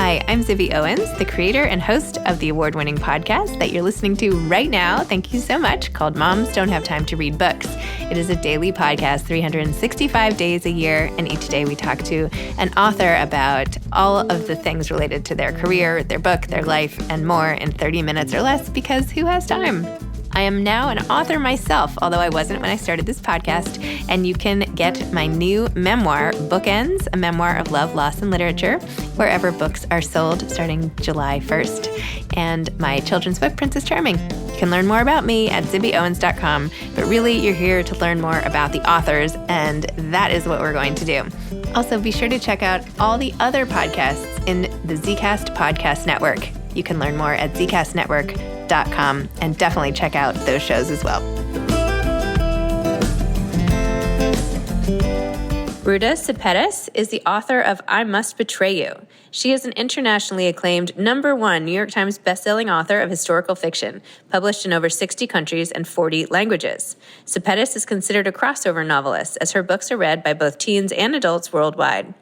Hi, I'm Zibby Owens, the creator and host of the award-winning podcast that you're listening to right now. Thank you so much, called Moms Don't Have Time to Read Books. It is a daily podcast, 365 days a year, and each day we talk to an author about all of the things related to their career, their book, their life, and more in 30 minutes or less, because who has time? I am now an author myself, although I wasn't when I started this podcast, and you can get my new memoir, Bookends, a memoir of love, loss, and literature, wherever books are sold starting July 1st, and my children's book, Princess Charming. You can learn more about me at zibbyowens.com, but really you're here to learn more about the authors, and that is what we're going to do. Also, be sure to check out all the other podcasts in the Zcast Podcast Network. You can learn more at zcastnetwork.com and definitely check out those shows as well. Ruta Sepetys is the author of I Must Betray You. She is an internationally acclaimed #1 New York Times bestselling author of historical fiction, published in over 60 countries and 40 languages. Sepetys is considered a crossover novelist, as her books are read by both teens and adults worldwide.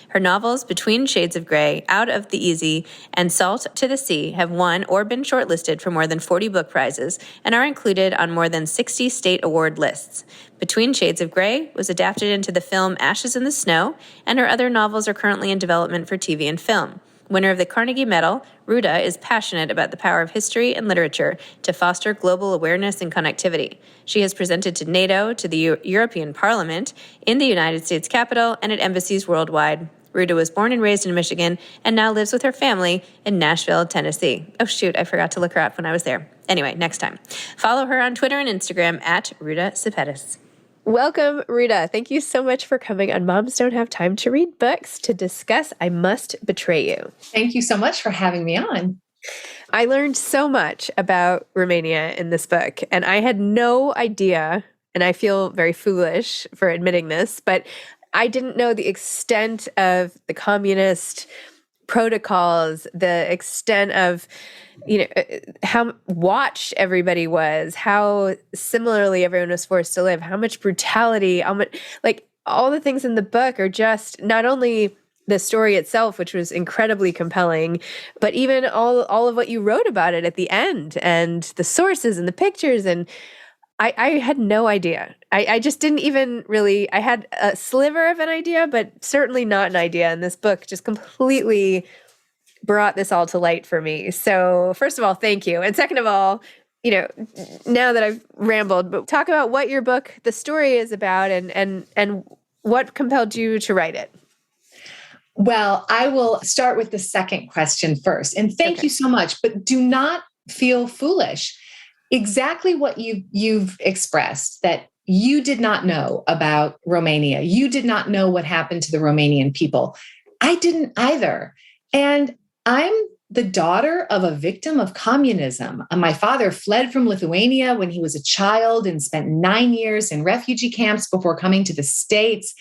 Her novels, Between Shades of Grey, Out of the Easy, and Salt to the Sea, have won or been shortlisted for more than 40 book prizes and are included on more than 60 state award lists. Between Shades of Grey was adapted into the film Ashes in the Snow, and her other novels are currently in development for TV and film. Winner of the Carnegie Medal, Ruta is passionate about the power of history and literature to foster global awareness and connectivity. She has presented to NATO, to the European Parliament, in the United States Capitol, and at embassies worldwide. Ruta was born and raised in Michigan and now lives with her family in Nashville, Tennessee. Oh shoot, I forgot to look her up when I was there. Anyway, next time. Follow her on Twitter and Instagram at Ruta Sepetys. Welcome, Ruta. Thank you so much for coming on Moms Don't Have Time to Read Books to discuss I Must Betray You. Thank you so much for having me on. I learned so much about Romania in this book, and I had no idea, and I feel very foolish for admitting this, but I didn't know the extent of the communist protocols, the extent of, how watched everybody was, how similarly everyone was forced to live, how much brutality, all the things in the book are just not only the story itself, which was incredibly compelling, but even all of what you wrote about it at the end, and the sources and the pictures. And I had no idea. I just didn't even really, I had a sliver of an idea, but certainly not an idea. And this book just completely brought this all to light for me. So first of all, thank you. And second of all, now that I've rambled, but talk about what your book, the story is about, and what compelled you to write it. Well, I will start with the second question first. And thank you so much, but do not feel foolish. Exactly what you've expressed, that you did not know about Romania. You did not know what happened to the Romanian people. I didn't either. And I'm the daughter of a victim of communism. My father fled from Lithuania when he was a child and spent 9 years in refugee camps before coming to the States.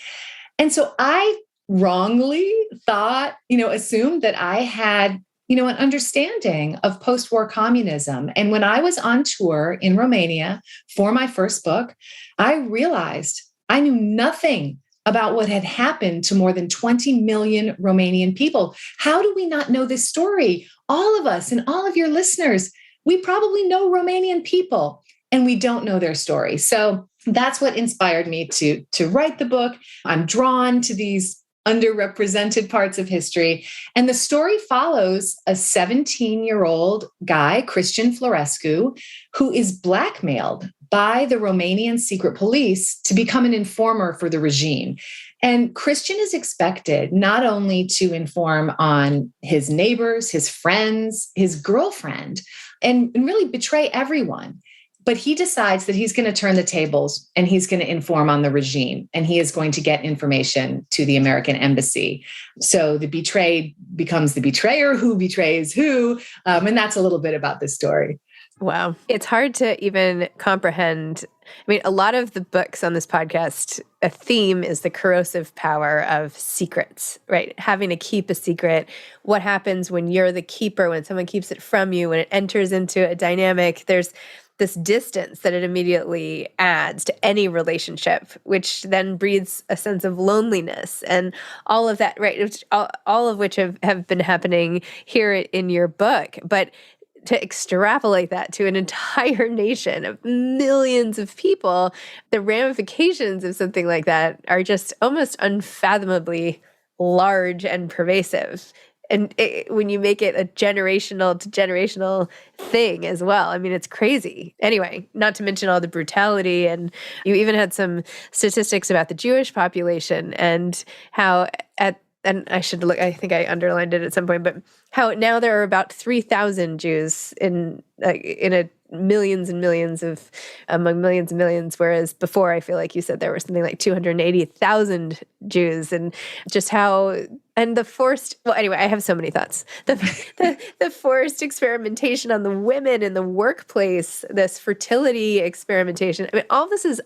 And so I wrongly assumed that I had an understanding of post-war communism. And when I was on tour in Romania for my first book, I realized I knew nothing about what had happened to more than 20 million Romanian people. How do we not know this story? All of us and all of your listeners, we probably know Romanian people and we don't know their story. So that's what inspired me to write the book. I'm drawn to these underrepresented parts of history. And the story follows a 17-year-old guy, Cristian Florescu, who is blackmailed by the Romanian secret police to become an informer for the regime. And Cristian is expected not only to inform on his neighbors, his friends, his girlfriend, and really betray everyone. But he decides that he's going to turn the tables and he's going to inform on the regime, and he is going to get information to the American embassy. So the betrayed becomes the betrayer, who betrays who. And that's a little bit about this story. Wow. It's hard to even comprehend. I mean, a lot of the books on this podcast, a theme is the corrosive power of secrets, right? Having to keep a secret. What happens when you're the keeper, when someone keeps it from you, when it enters into a dynamic. There's this distance that it immediately adds to any relationship, which then breeds a sense of loneliness and all of that, right? All of which have been happening here in your book. But to extrapolate that to an entire nation of millions of people, the ramifications of something like that are just almost unfathomably large and pervasive. And when you make it a generational to generational thing as well, I mean, it's crazy. Anyway, not to mention all the brutality. And you even had some statistics about the Jewish population and how and I should look, I think I underlined it at some point, but how now there are about 3,000 Jews in a millions and millions of, among millions and millions, whereas before I feel like you said there were something like 280,000 Jews, and just how, and the forced, well, anyway, I have so many thoughts. The forced experimentation on the women in the workplace, this fertility experimentation, I mean, all this is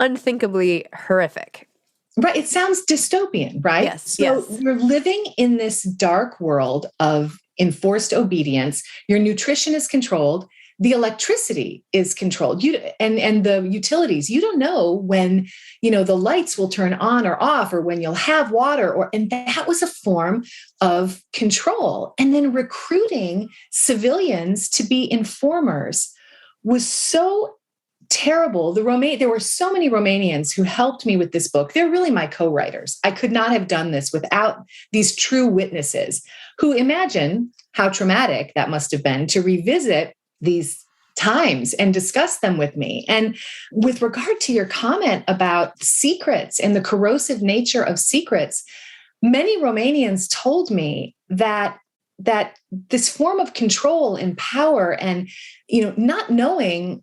unthinkably horrific. Right. It sounds dystopian, right? Yes. So yes. you're living in this dark world of enforced obedience. Your nutrition is controlled. The electricity is controlled. And the utilities, you don't know when, the lights will turn on or off, or when you'll have water, and that was a form of control. And then recruiting civilians to be informers was so terrible. There were so many Romanians who helped me with this book. They're really my co-writers. I could not have done this without these true witnesses who, imagine how traumatic that must have been to revisit these times and discuss them with me. And with regard to your comment about secrets and the corrosive nature of secrets, many Romanians told me that this form of control and power and, not knowing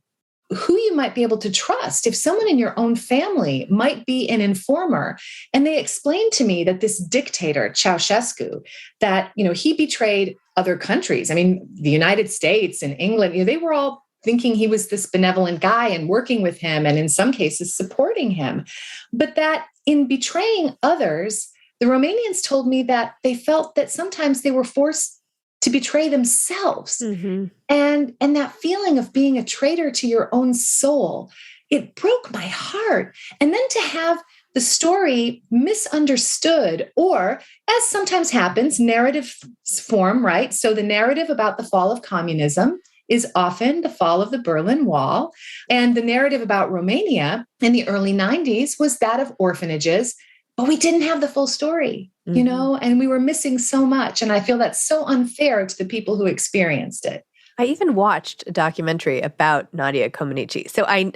who you might be able to trust, if someone in your own family might be an informer. And they explained to me that this dictator, Ceausescu, that, he betrayed other countries. I mean, the United States and England, they were all thinking he was this benevolent guy and working with him, and in some cases supporting him. But that in betraying others, the Romanians told me that they felt that sometimes they were forced to betray themselves. Mm-hmm. And that feeling of being a traitor to your own soul, it broke my heart. And then to have the story misunderstood, or, as sometimes happens, narrative form, right? So the narrative about the fall of communism is often the fall of the Berlin Wall. And the narrative about Romania in the early 90s was that of orphanages, but we didn't have the full story, and we were missing so much. And I feel that's so unfair to the people who experienced it. I even watched a documentary about Nadia Comaneci. So I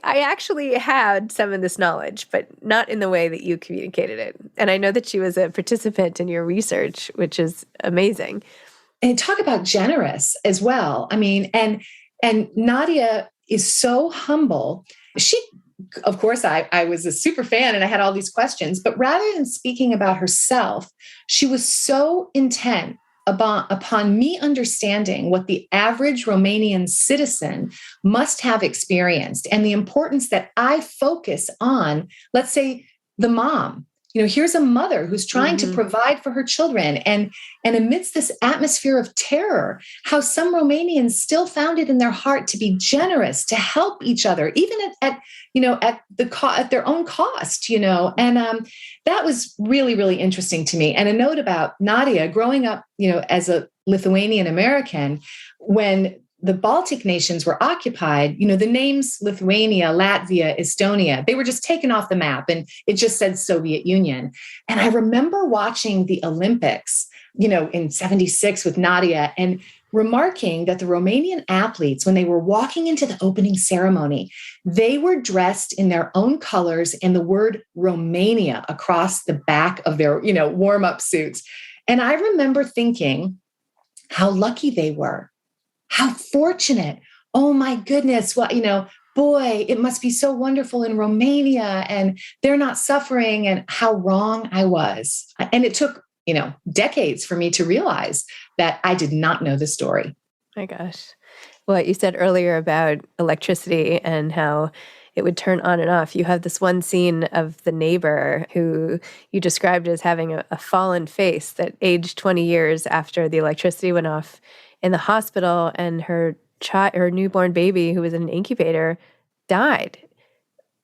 actually had some of this knowledge, but not in the way that you communicated it. And I know that she was a participant in your research, which is amazing. And talk about generous as well. I mean, and Nadia is so humble. Of course, I was a super fan and I had all these questions, but rather than speaking about herself, she was so intent upon me understanding what the average Romanian citizen must have experienced, and the importance that I focus on, let's say, the mom. Here's a mother who's trying to provide for her children, and amidst this atmosphere of terror, how some Romanians still found it in their heart to be generous, to help each other, even at their own cost, and that was really, really interesting to me. And a note about Nadia growing up, as a Lithuanian American, when the Baltic nations were occupied, the names Lithuania, Latvia, Estonia, they were just taken off the map and it just said Soviet Union. And I remember watching the Olympics, in 76 with Nadia, and remarking that the Romanian athletes, when they were walking into the opening ceremony, they were dressed in their own colors and the word Romania across the back of their, warm-up suits. And I remember thinking how lucky they were. How fortunate. Oh my goodness. Well, boy, it must be so wonderful in Romania and they're not suffering, and how wrong I was. And it took, decades for me to realize that I did not know the story. My gosh. What you said earlier about electricity and how it would turn on and off. You have this one scene of the neighbor who you described as having a fallen face that aged 20 years after the electricity went off in the hospital, and her child or newborn baby who was in an incubator died.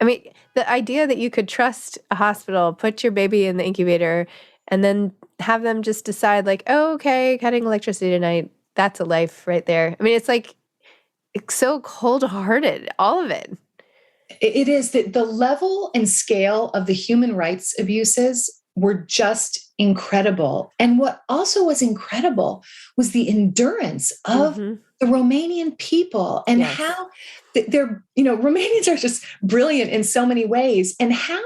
I mean, the idea that you could trust a hospital, put your baby in the incubator, and then have them just decide like, oh, okay, cutting electricity tonight, that's a life right there. I mean, it's so cold-hearted, all of it. It is that the level and scale of the human rights abuses were just incredible. And what also was incredible was the endurance of Mm-hmm. the Romanian people and Yes. how they're, Romanians are just brilliant in so many ways, and how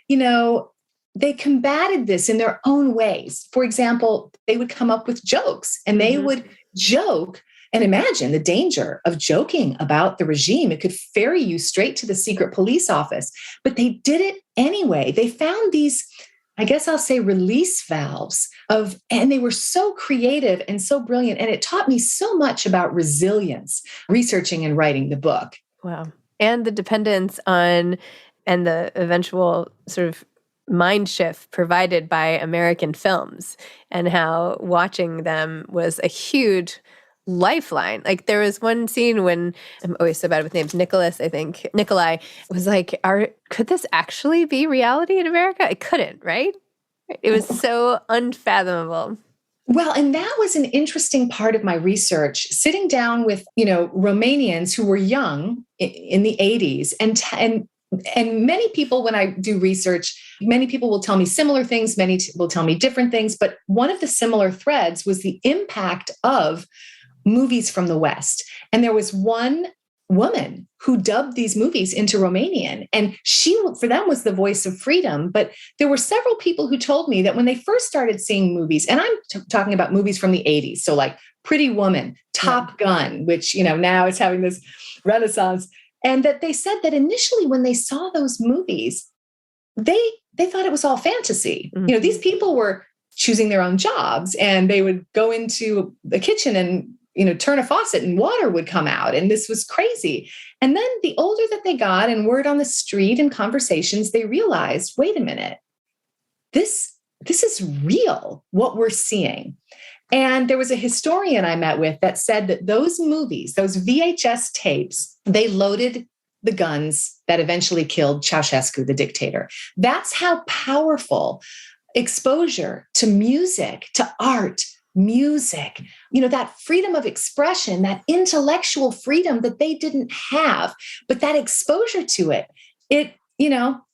you know, they combated this in their own ways. For example, they would come up with jokes and they Mm-hmm. would joke. And imagine the danger of joking about the regime. It could ferry you straight to the secret police office. But they did it anyway. They found these, I guess I'll say, release valves and they were so creative and so brilliant. And it taught me so much about resilience, researching and writing the book. Wow. And the dependence on and the eventual sort of mind shift provided by American films, and how watching them was a huge lifeline. Like there was one scene when, I'm always so bad with names, Nikolai was like, could this actually be reality in America? It couldn't, right? It was so unfathomable. Well, and that was an interesting part of my research, sitting down with, Romanians who were young in the 80s, and many people, when I do research, many people will tell me similar things, many will tell me different things, but one of the similar threads was the impact of movies from the West. And there was one woman who dubbed these movies into Romanian, and she, for them, was the voice of freedom. But there were several people who told me that when they first started seeing movies, and I'm talking about movies from the 80s, so like Pretty Woman, Top Gun, which, now is having this renaissance, and that they said that initially when they saw those movies, they thought it was all fantasy. Mm-hmm. These people were choosing their own jobs, and they would go into the kitchen and turn a faucet and water would come out. And this was crazy. And then the older that they got, and word on the street and conversations, they realized, wait a minute, this is real, what we're seeing. And there was a historian I met with that said that those movies, those VHS tapes, they loaded the guns that eventually killed Ceausescu, the dictator. That's how powerful exposure to music, to art, music, that freedom of expression, that intellectual freedom that they didn't have, but that exposure to it,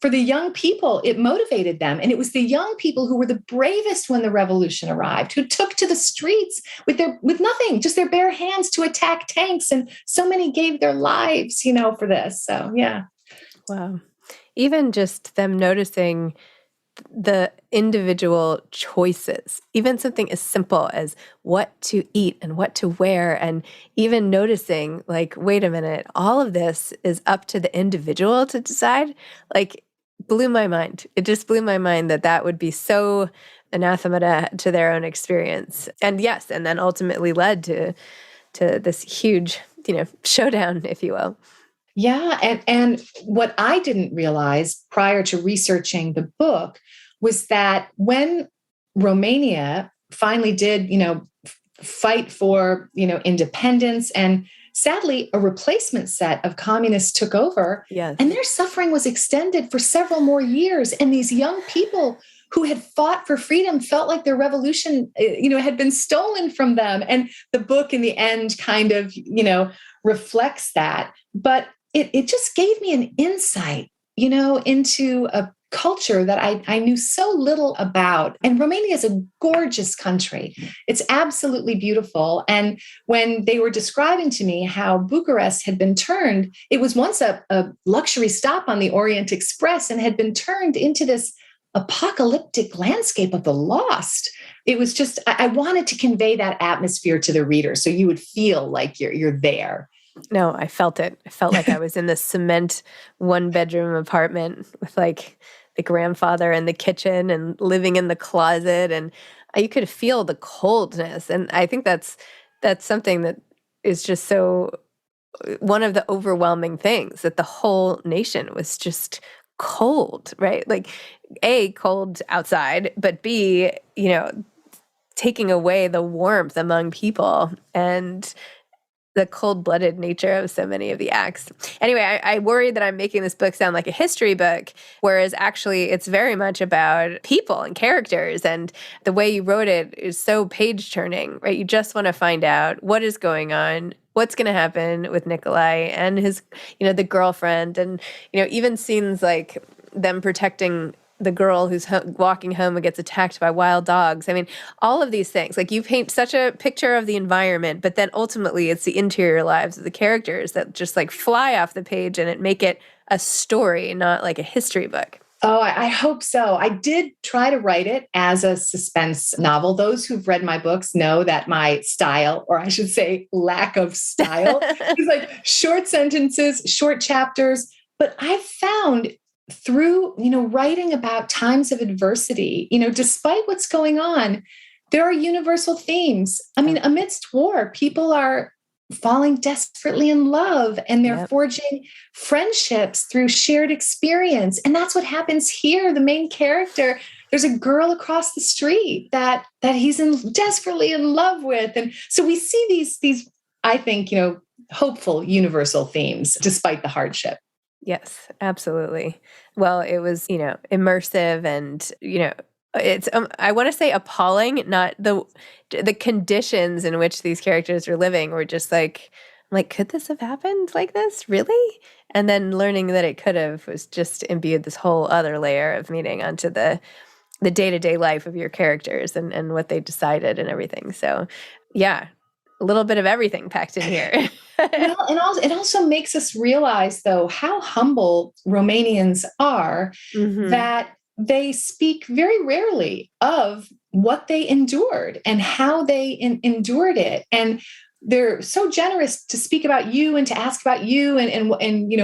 for the young people, it motivated them. And it was the young people who were the bravest when the revolution arrived, who took to the streets with nothing, just their bare hands to attack tanks. And so many gave their lives, for this. So, yeah. Wow. Even just them noticing the individual choices, even something as simple as what to eat and what to wear, and even noticing like, wait a minute, all of this is up to the individual to decide, like blew my mind. It just blew my mind that would be so anathema to their own experience. And yes, and then ultimately led to this huge, showdown, if you will. Yeah. And what I didn't realize prior to researching the book was that when Romania finally did, fight for, independence, and sadly, a replacement set of communists took over, yes, and their suffering was extended for several more years. And these young people who had fought for freedom felt like their revolution, had been stolen from them. And the book in the end kind of, reflects that. But it just gave me an insight, into a culture that I knew so little about. And Romania is a gorgeous country. It's absolutely beautiful. And when they were describing to me how Bucharest had been turned, it was once a luxury stop on the Orient Express and had been turned into this apocalyptic landscape of the lost. It was just, I wanted to convey that atmosphere to the reader so you would feel like you're there. No, I felt it. I felt like I was in this cement 1-bedroom apartment with like the grandfather in the kitchen and living in the closet, and you could feel the coldness. And I think that's something that is just so one of the overwhelming things, that the whole nation was just cold, right? Like A, cold outside, but B, taking away the warmth among people. And the cold-blooded nature of so many of the acts. Anyway, I worry that I'm making this book sound like a history book, whereas actually it's very much about people and characters, and the way you wrote it is so page-turning, right? You just want to find out what is going on, what's going to happen with Nikolai and his, the girlfriend, and, even scenes like them protecting the girl who's walking home and gets attacked by wild dogs. I mean, all of these things, like you paint such a picture of the environment, but then ultimately it's the interior lives of the characters that just like fly off the page and it make it a story, not like a history book. Oh, I hope so. I did try to write it as a suspense novel. Those who've read my books know that my style, or I should say lack of style, is like short sentences, short chapters. But I've found through, writing about times of adversity, despite what's going on, there are universal themes. I mean, amidst war, people are falling desperately in love and they're forging friendships through shared experience. And that's what happens here. The main character, there's a girl across the street that he's desperately in love with. And so we see these, I think, hopeful universal themes despite the hardship. Yes, absolutely. Well, it was, immersive and, it's I want to say appalling, not the conditions in which these characters are living were just like, could this have happened like this? Really? And then learning that it could have was just imbued this whole other layer of meaning onto the day-to-day life of your characters and what they decided and everything. So, yeah, a little bit of everything packed in here. Well, and also, it also makes us realize, though, how humble Romanians are, that they speak very rarely of what they endured and how they endured it. And they're so generous to speak about you and to ask about you and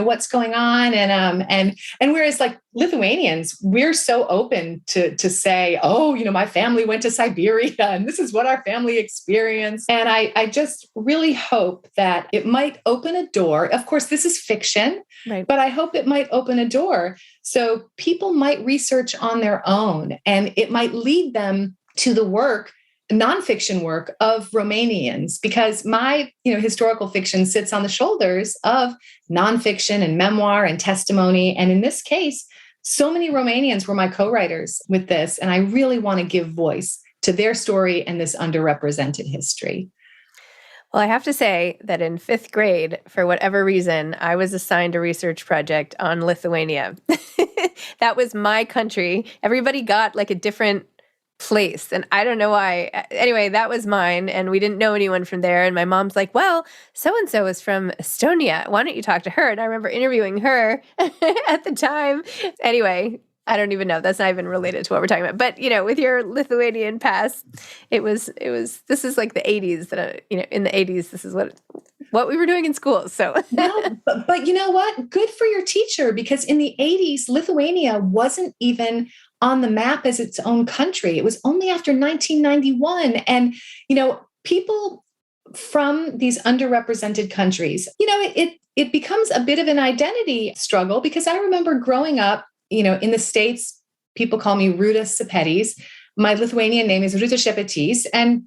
what's going on. And whereas like Lithuanians, we're so open to say, oh, my family went to Siberia and this is what our family experienced. And I just really hope that it might open a door. Of course, this is fiction, right, but I hope it might open a door so people might research on their own and it might lead them to the nonfiction work of Romanians, because my historical fiction sits on the shoulders of nonfiction and memoir and testimony. And in this case, so many Romanians were my co-writers with this. And I really want to give voice to their story and this underrepresented history. Well, I have to say that in 5th grade, for whatever reason, I was assigned a research project on Lithuania. That was my country. Everybody got like a different place. And I don't know why. Anyway, that was mine. And we didn't know anyone from there. And my mom's like, well, so-and-so is from Estonia. Why don't you talk to her? And I remember interviewing her at the time. Anyway, I don't even know. That's not even related to what we're talking about. But, with your Lithuanian past, this is like the 80s in the 80s, this is what we were doing in school. So no, but you know what? Good for your teacher, because in the 80s, Lithuania wasn't even on the map as its own country. It was only after 1991. And, people from these underrepresented countries, it becomes a bit of an identity struggle, because I remember growing up, in the States, people call me Ruta Sepetys. My Lithuanian name is Ruta Sepetys. And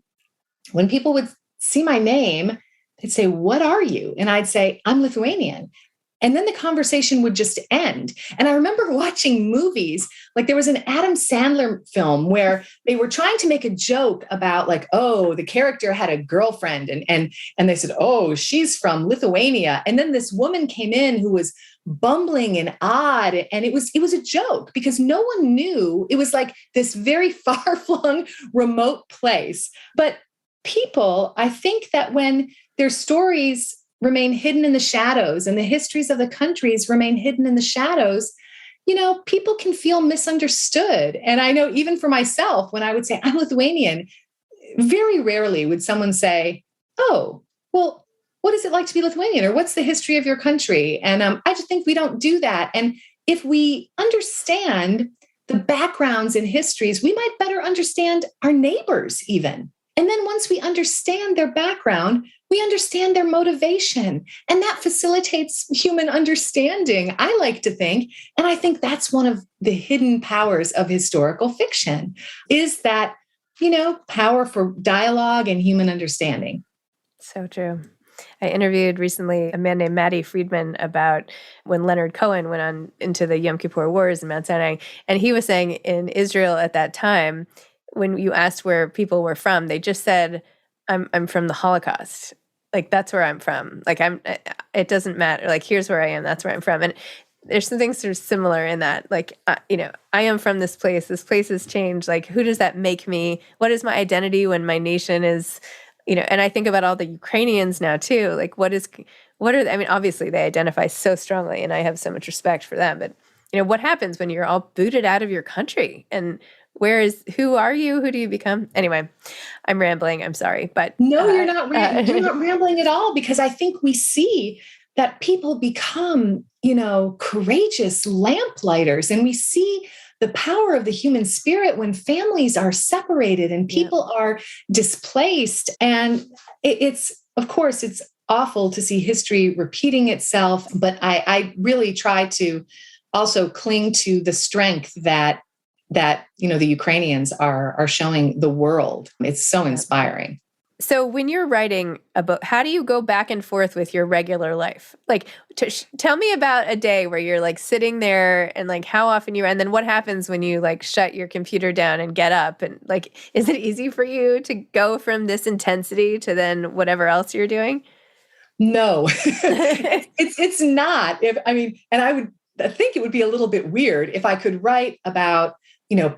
when people would see my name, they'd say, what are you? And I'd say, I'm Lithuanian. And then the conversation would just end. And I remember watching movies, like there was an Adam Sandler film where they were trying to make a joke about like, oh, the character had a girlfriend and they said, oh, she's from Lithuania. And then this woman came in who was bumbling and odd. And it was a joke because no one knew. It was like this very far-flung remote place. But people, I think that when their stories remain hidden in the shadows and the histories of the countries remain hidden in the shadows, people can feel misunderstood. And I know even for myself, when I would say I'm Lithuanian, very rarely would someone say, oh, well, what is it like to be Lithuanian? Or what's the history of your country? And I just think we don't do that. And if we understand the backgrounds and histories, we might better understand our neighbors even. And then once we understand their background, we understand their motivation, and that facilitates human understanding, I like to think. And I think that's one of the hidden powers of historical fiction, is that, power for dialogue and human understanding. So true. I interviewed recently a man named Matty Friedman about when Leonard Cohen went on into the Yom Kippur Wars in Mount Sinai. And he was saying in Israel at that time, when you asked where people were from, they just said, I'm from the Holocaust. Like, that's where I'm from. Like, it doesn't matter. Like, here's where I am. That's where I'm from. And there's some things that are similar in that. Like, I am from this place. This place has changed. Like, who does that make me? What is my identity when my nation is, and I think about all the Ukrainians now too. Like, what are, I mean, obviously they identify so strongly and I have so much respect for them. But, what happens when you're all booted out of your country? And who are you? Who do you become? Anyway, I'm rambling. I'm sorry, but no, you're not. You're not rambling at all, because I think we see that people become, courageous lamplighters, and we see the power of the human spirit when families are separated and people are displaced. And it's, of course, it's awful to see history repeating itself, but I really try to also cling to the strength that the Ukrainians are showing the world. It's so inspiring. So when you're writing a book, how do you go back and forth with your regular life? Like, tell me about a day where you're like sitting there and like how often and then what happens when you like shut your computer down and get up, and like, is it easy for you to go from this intensity to then whatever else you're doing? No, it's not. And I think it would be a little bit weird if I could write about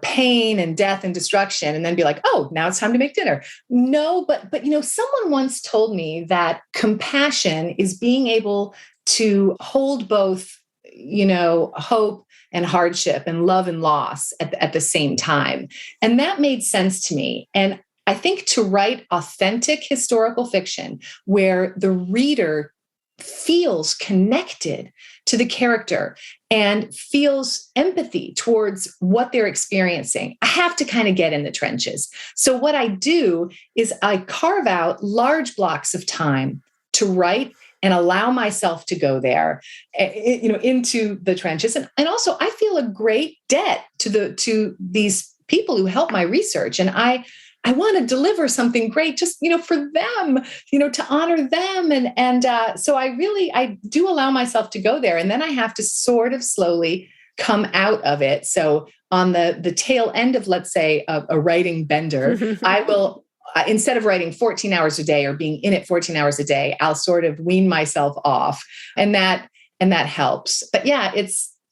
pain and death and destruction and then be like, oh, now it's time to make dinner. No, but someone once told me that compassion is being able to hold both, hope and hardship and love and loss at the same time. And that made sense to me. And I think to write authentic historical fiction where the reader feels connected to the character and feels empathy towards what they're experiencing, I have to kind of get in the trenches. So what I do is I carve out large blocks of time to write and allow myself to go there, into the trenches. And also I feel a great debt to these people who help my research. And I want to deliver something great just, for them, to honor them. And so I do allow myself to go there. And then I have to sort of slowly come out of it. So on the tail end of, let's say, a writing bender, I will, instead of writing 14 hours a day or being in it 14 hours a day, I'll sort of wean myself off. And that helps. But yeah,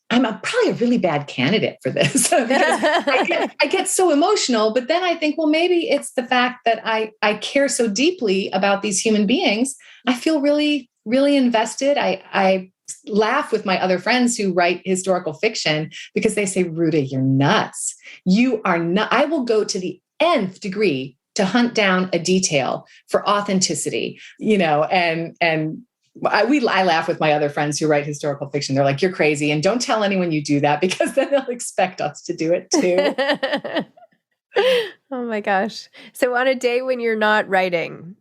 I'm probably a really bad candidate for this because I get so emotional, but then I think, well, maybe it's the fact that I care so deeply about these human beings. I feel really, really invested. I laugh with my other friends who write historical fiction because they say, Ruta, you're nuts. You are not. I will go to the nth degree to hunt down a detail for authenticity, and I laugh with my other friends who write historical fiction. They're like, you're crazy. And don't tell anyone you do that because then they'll expect us to do it too. Oh my gosh. So on a day when you're not writing,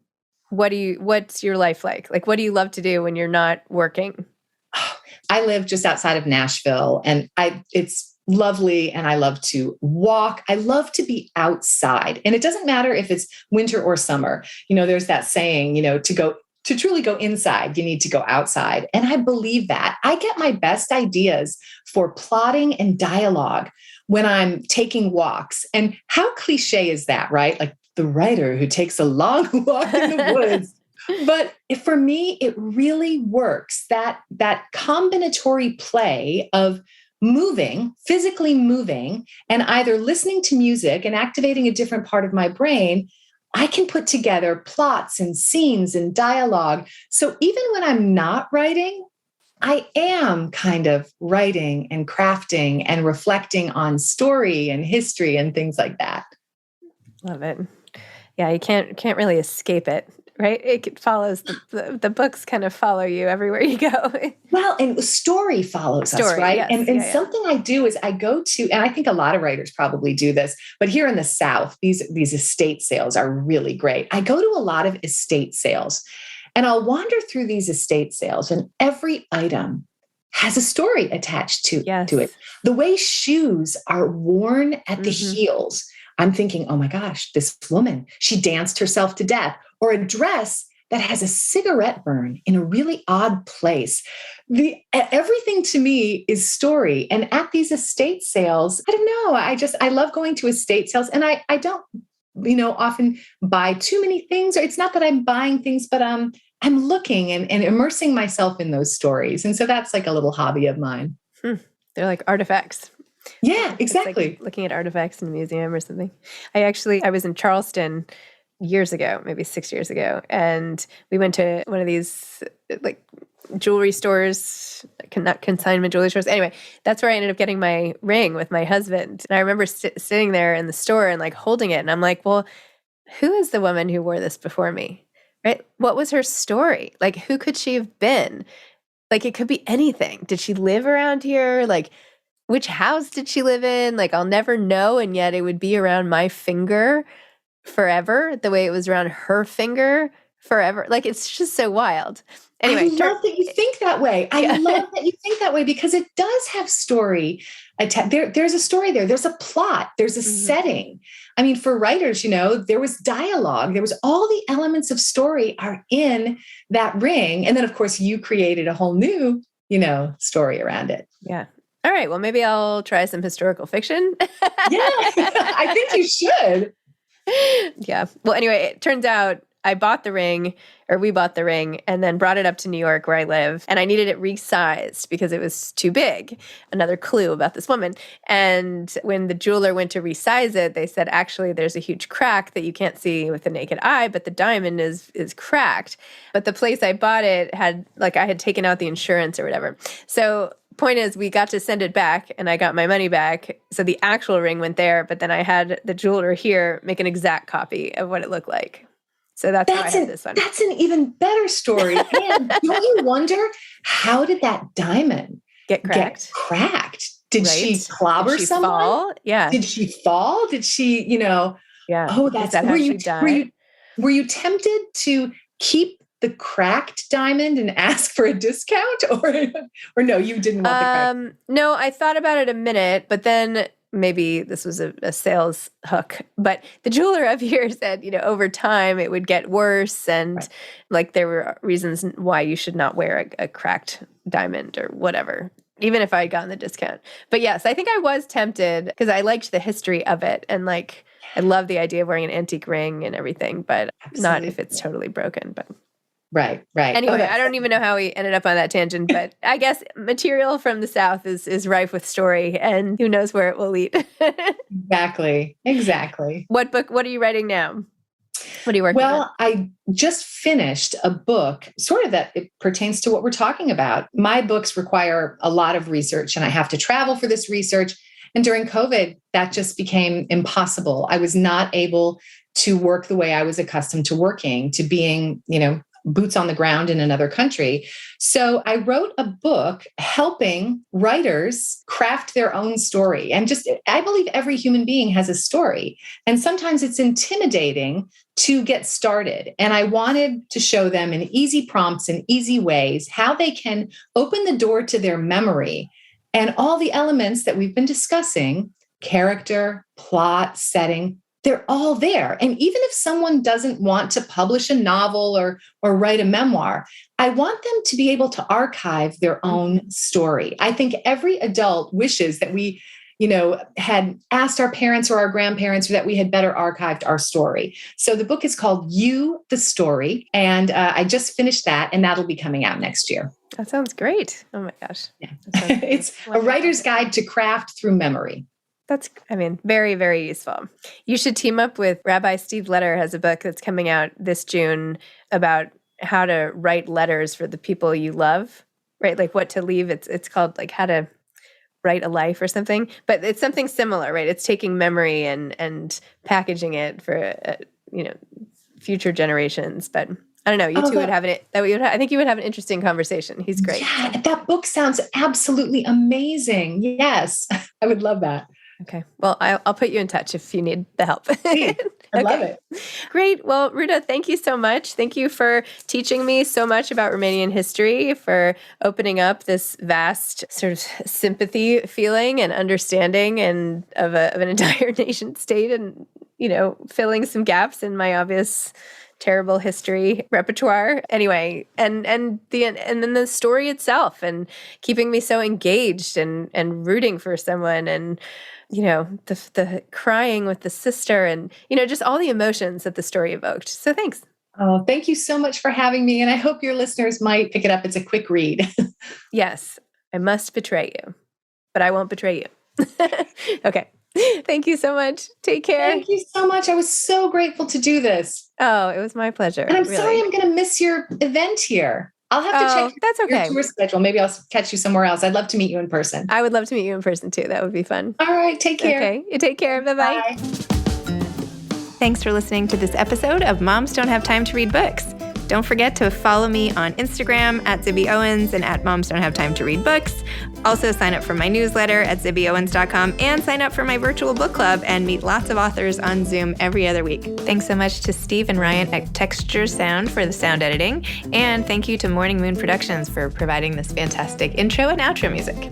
what's your life like? Like, what do you love to do when you're not working? I live just outside of Nashville and it's lovely. And I love to walk. I love to be outside. And it doesn't matter if it's winter or summer. There's that saying, to truly go inside, you need to go outside. And I believe that. I get my best ideas for plotting and dialogue when I'm taking walks. And how cliche is that, right? Like the writer who takes a long walk in the woods. But for me, it really works. That combinatory play of physically moving, and either listening to music and activating a different part of my brain, I can put together plots and scenes and dialogue. So even when I'm not writing, I am kind of writing and crafting and reflecting on story and history and things like that. Love it. Yeah, you can't really escape it, right? It follows the books kind of follow you everywhere you go. Well, and story follows us, right? Yes. And something I do is I go to, and I think a lot of writers probably do this, but here in the South, these estate sales are really great. I go to a lot of estate sales and I'll wander through these estate sales and every item has a story attached to it. The way shoes are worn at the heels, I'm thinking, oh my gosh, this woman, she danced herself to death. Or a dress that has a cigarette burn in a really odd place. Everything to me is story. And at these estate sales, I don't know. I love going to estate sales, and I don't, often buy too many things, or it's not that I'm buying things, but I'm looking and immersing myself in those stories. And so that's like a little hobby of mine. They're like artifacts. Yeah, exactly. It's like looking at artifacts in a museum or something. I was in Charleston years ago, maybe 6 years ago, and we went to one of these like jewelry stores, not consignment jewelry stores. Anyway, that's where I ended up getting my ring with my husband. And I remember sitting there in the store and like holding it. And I'm like, well, who is the woman who wore this before me? Right? What was her story? Like, who could she have been? Like, it could be anything. Did she live around here? Like, which house did she live in? Like, I'll never know. And yet it would be around my finger forever, the way it was around her finger forever. Like, it's just so wild. Anyway, I love that you think that way. I love that you think that way, because it does have story. There's a story there. There's a plot. There's a setting. I mean, for writers, there was dialogue. There was all the elements of story are in that ring. And then, of course, you created a whole new, story around it. Yeah. All right. Well, maybe I'll try some historical fiction. Yeah, I think you should. Yeah. Well, anyway, it turns out we bought the ring, and then brought it up to New York where I live. And I needed it resized because it was too big. Another clue about this woman. And when the jeweler went to resize it, they said, actually, there's a huge crack that you can't see with the naked eye, but the diamond is cracked. But the place I bought it had, I had taken out the insurance or whatever. So point is, we got to send it back and I got my money back. So the actual ring went there, but then I had the jeweler here make an exact copy of what it looked like. So that's how I have this one. That's an even better story. And don't you wonder, how did that diamond get cracked? Did she clobber someone? Fall? Yeah. Did she fall? Did she, Yeah. Oh, that's that how she died? Were you tempted to keep the cracked diamond and ask for a discount, or no, you didn't want the cracked? No, I thought about it a minute, but then maybe this was a sales hook, but the jeweler up here said, over time it would get worse. And there were reasons why you should not wear a cracked diamond or whatever, even if I had gotten the discount. But yes, I think I was tempted because I liked the history of it. And I love the idea of wearing an antique ring and everything, but not if it's totally broken. But Right. Anyway, I don't even know how we ended up on that tangent, but I guess material from the South is rife with story, and who knows where it will lead. Exactly. What are you writing now? What are you working on? Well, I just finished a book, sort of that it pertains to what we're talking about. My books require a lot of research, and I have to travel for this research. And during COVID, that just became impossible. I was not able to work the way I was accustomed to working, to being, boots on the ground in another country. So I wrote a book helping writers craft their own story. And I believe every human being has a story. And sometimes it's intimidating to get started. And I wanted to show them in easy prompts and easy ways how they can open the door to their memory and all the elements that we've been discussing: character, plot, setting. They're all there. And even if someone doesn't want to publish a novel or write a memoir, I want them to be able to archive their own story. I think every adult wishes that we, had asked our parents or our grandparents, or that we had better archived our story. So the book is called You, the Story. And I just finished that, and that'll be coming out next year. That sounds great. Oh my gosh. Yeah. It's a writer's guide to craft through memory. That's, very, very useful. You should team up with Rabbi Steve Letter. Has a book that's coming out this June about how to write letters for the people you love, right? Like what to leave. It's called How to Write a Life or something, but it's something similar, right? It's taking memory and packaging it for, future generations. But I don't know, you two would have I think you would have an interesting conversation. He's great. Yeah, that book sounds absolutely amazing. Yes, I would love that. Okay. Well, I'll put you in touch if you need the help. I love it. Great. Well, Ruta, thank you so much. Thank you for teaching me so much about Romanian history, for opening up this vast sort of sympathy feeling and understanding of an entire nation state and filling some gaps in my obvious terrible history repertoire. Anyway, and then the story itself and keeping me so engaged and rooting for someone, and the crying with the sister, and just all the emotions that the story evoked. So thanks. Oh, thank you so much for having me. And I hope your listeners might pick it up. It's a quick read. Yes, I must betray you, but I won't betray you. Okay. Thank you so much. Take care. Thank you so much. I was so grateful to do this. Oh, it was my pleasure. And I'm sorry I'm going to miss your event here. I'll have to check that's okay. your tour schedule. Maybe I'll catch you somewhere else. I'd love to meet you in person. I would love to meet you in person too. That would be fun. All right. Take care. Okay. You take care. Bye-bye. Bye. Thanks for listening to this episode of Moms Don't Have Time to Read Books. Don't forget to follow me on Instagram at Zibby Owens and at Moms Don't Have Time to Read Books. Also sign up for my newsletter at zibbyowens.com and sign up for my virtual book club and meet lots of authors on Zoom every other week. Thanks so much to Steve and Ryan at Texture Sound for the sound editing. And thank you to Morning Moon Productions for providing this fantastic intro and outro music.